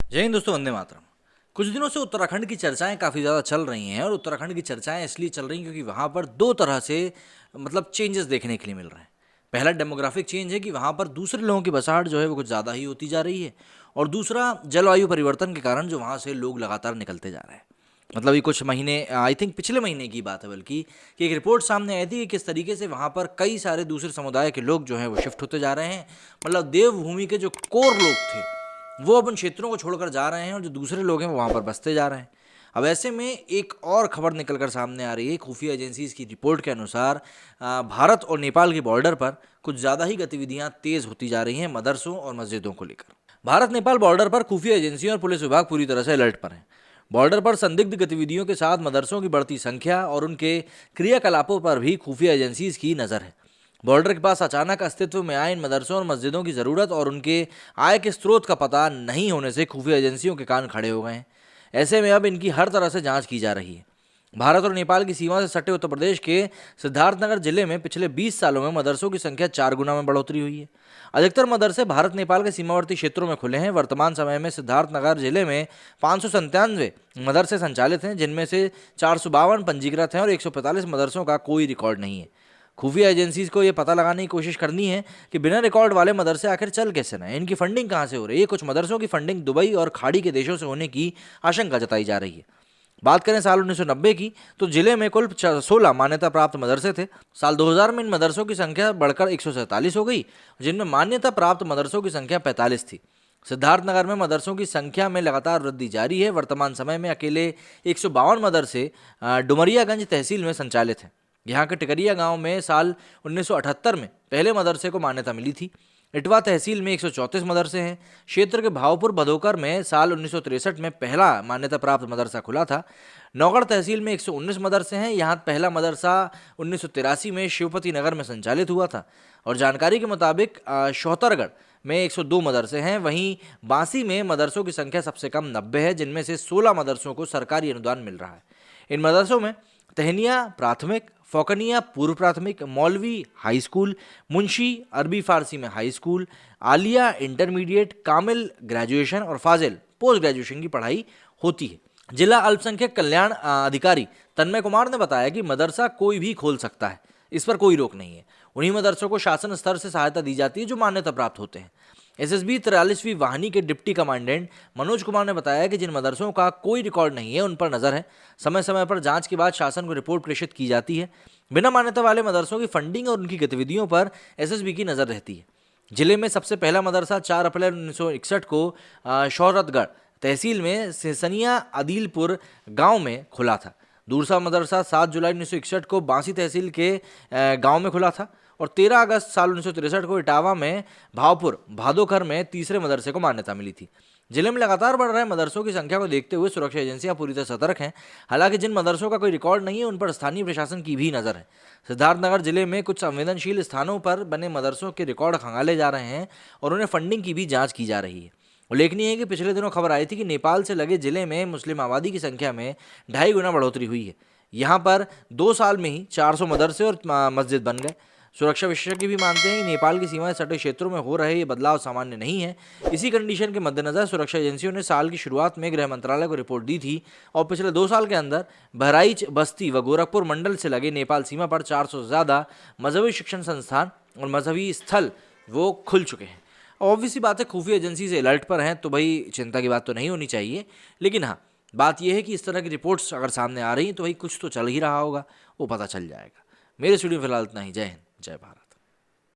जय हिंद दोस्तों, वंदे मातरम। कुछ दिनों से उत्तराखंड की चर्चाएं काफ़ी ज़्यादा चल रही हैं और उत्तराखंड की चर्चाएं इसलिए चल रही हैं क्योंकि वहाँ पर दो तरह से चेंजेस देखने के लिए मिल रहे हैं। पहला डेमोग्राफिक चेंज है कि वहाँ पर दूसरे लोगों की बसाहट जो है वो कुछ ज़्यादा ही होती जा रही है, और दूसरा जलवायु परिवर्तन के कारण जो वहाँ से लोग लगातार निकलते जा रहे हैं। ये कुछ महीने, आई थिंक पिछले महीने की बात है बल्कि, कि एक रिपोर्ट सामने आई थी कि किस तरीके से वहाँ पर कई सारे दूसरे समुदाय के लोग जो हैं वो शिफ्ट होते जा रहे हैं। देवभूमि के जो कोर लोग थे वो अब उन क्षेत्रों को छोड़कर जा रहे हैं और जो दूसरे लोग हैं वो वहाँ पर बसते जा रहे हैं। अब ऐसे में एक और खबर निकलकर सामने आ रही है। खुफिया एजेंसीज की रिपोर्ट के अनुसार भारत और नेपाल के बॉर्डर पर कुछ ज़्यादा ही गतिविधियां तेज होती जा रही हैं मदरसों और मस्जिदों को लेकर। भारत नेपाल बॉर्डर पर खुफिया एजेंसियों और पुलिस विभाग पूरी तरह से अलर्ट पर हैं। बॉर्डर पर संदिग्ध गतिविधियों के साथ मदरसों की बढ़ती संख्या और उनके क्रियाकलापों पर भी खुफिया एजेंसीज की नज़र है। बॉर्डर के पास अचानक अस्तित्व में आए इन मदरसों और मस्जिदों की ज़रूरत और उनके आय के स्रोत का पता नहीं होने से खुफिया एजेंसियों के कान खड़े हो गए हैं। ऐसे में अब इनकी हर तरह से जांच की जा रही है। भारत और नेपाल की सीमा से सटे उत्तर प्रदेश के सिद्धार्थनगर जिले में पिछले 20 सालों में मदरसों की संख्या 4 गुना में बढ़ोतरी हुई है। अधिकतर मदरसे भारत नेपाल के सीमावर्ती क्षेत्रों में खुले हैं। वर्तमान समय में सिद्धार्थनगर जिले में 597 मदरसे संचालित हैं, जिनमें से 452 पंजीकृत हैं और 145 मदरसों का कोई रिकॉर्ड नहीं है। खुफिया एजेंसीज को यह पता लगाने की कोशिश करनी है कि बिना रिकॉर्ड वाले मदरसे आखिर चल कैसे रहे हैं, इनकी फंडिंग कहाँ से हो रही है। कुछ मदरसों की फंडिंग दुबई और खाड़ी के देशों से होने की आशंका जताई जा रही है। बात करें साल 1990 की, तो जिले में कुल 16 मान्यता प्राप्त मदरसे थे। साल 2000 में इन मदरसों की संख्या बढ़कर 147 हो गई, जिनमें मान्यता प्राप्त मदरसों की संख्या 45 थी। सिद्धार्थनगर में मदरसों की संख्या में लगातार वृद्धि जारी है। वर्तमान समय में अकेले 152 मदरसे डुमरियागंज तहसील में संचालित हैं। यहाँ के टिकरिया गांव में साल 1978 में पहले मदरसे को मान्यता मिली थी। इटवा तहसील में 134 मदरसे हैं। क्षेत्र के भावपुर भदोकर में साल 1963 में पहला मान्यता प्राप्त मदरसा खुला था। नौगढ़ तहसील में 119 मदरसे हैं। यहाँ पहला मदरसा 1983 में शिवपति नगर में संचालित हुआ था। और जानकारी के मुताबिक शौहतरगढ़ में 102 मदरसे हैं। वहीं बांसी में मदरसों की संख्या सबसे कम 90 है, जिनमें से 16 मदरसों को सरकारी अनुदान मिल रहा है। इन मदरसों में तहनिया प्राथमिक, फोकनिया पूर्व प्राथमिक, मौलवी हाई स्कूल, मुंशी अरबी फारसी में हाई स्कूल, आलिया इंटरमीडिएट, कामिल ग्रेजुएशन और फाजिल पोस्ट ग्रेजुएशन की पढ़ाई होती है। जिला अल्पसंख्यक कल्याण अधिकारी तन्मय कुमार ने बताया कि मदरसा कोई भी खोल सकता है, इस पर कोई रोक नहीं है। उन्हीं मदरसों को शासन स्तर से सहायता दी जाती है जो मान्यता प्राप्त होते हैं। एसएसबी 43वीं वाहिनी के डिप्टी कमांडेंट मनोज कुमार ने बताया कि जिन मदरसों का कोई रिकॉर्ड नहीं है उन पर नजर है। समय समय पर जांच के बाद शासन को रिपोर्ट प्रेषित की जाती है। बिना मान्यता वाले मदरसों की फंडिंग और उनकी गतिविधियों पर एसएसबी की नजर रहती है। जिले में सबसे पहला मदरसा 4 अप्रैल 1961 को शौहरतगढ़ तहसील में सिसनिया अदीलपुर गांव में खुला था। दूसरा मदरसा 7 जुलाई 1961 को बांसी तहसील के गांव में खुला था। और 13 अगस्त साल 1963 को इटावा में भावपुर भादोकर में तीसरे मदरसे को मान्यता मिली थी। जिले में लगातार बढ़ रहे मदरसों की संख्या को देखते हुए सुरक्षा एजेंसियां पूरी तरह सतर्क हैं। हालांकि जिन मदरसों का कोई रिकॉर्ड नहीं है उन पर स्थानीय प्रशासन की भी नज़र है। सिद्धार्थनगर जिले में कुछ संवेदनशील स्थानों पर बने मदरसों के रिकॉर्ड खंगाले जा रहे हैं और उन्हें फंडिंग की भी जाँच की जा रही है। उल्लेखनीय है कि पिछले दिनों खबर आई थी कि नेपाल से लगे जिले में मुस्लिम आबादी की संख्या में 2.5 गुना बढ़ोतरी हुई है। यहाँ पर 2 साल में ही 400 मदरसे और मस्जिद बन गए। सुरक्षा विशेषज्ञ भी मानते हैं कि नेपाल की सीमा से सटे क्षेत्रों में हो रहे ये बदलाव सामान्य नहीं है। इसी कंडीशन के मद्देनजर सुरक्षा एजेंसियों ने साल की शुरुआत में गृह मंत्रालय को रिपोर्ट दी थी और पिछले 2 साल के अंदर बहराइच, बस्ती व गोरखपुर मंडल से लगे नेपाल सीमा पर 400 से ज़्यादा मजहबी शिक्षण संस्थान और मजहबी स्थल वो खुल चुके हैं। ऑब्वियसली बात है, खुफिया एजेंसी से अलर्ट पर हैं तो भाई चिंता की बात तो नहीं होनी चाहिए। लेकिन हाँ, बात यह है कि इस तरह की रिपोर्ट्स अगर सामने आ रही हैं तो भाई कुछ तो चल ही रहा होगा, वो पता चल जाएगा। मेरे स्टूडियो फिलहाल इतना ही। जय हिंद, जय भारत।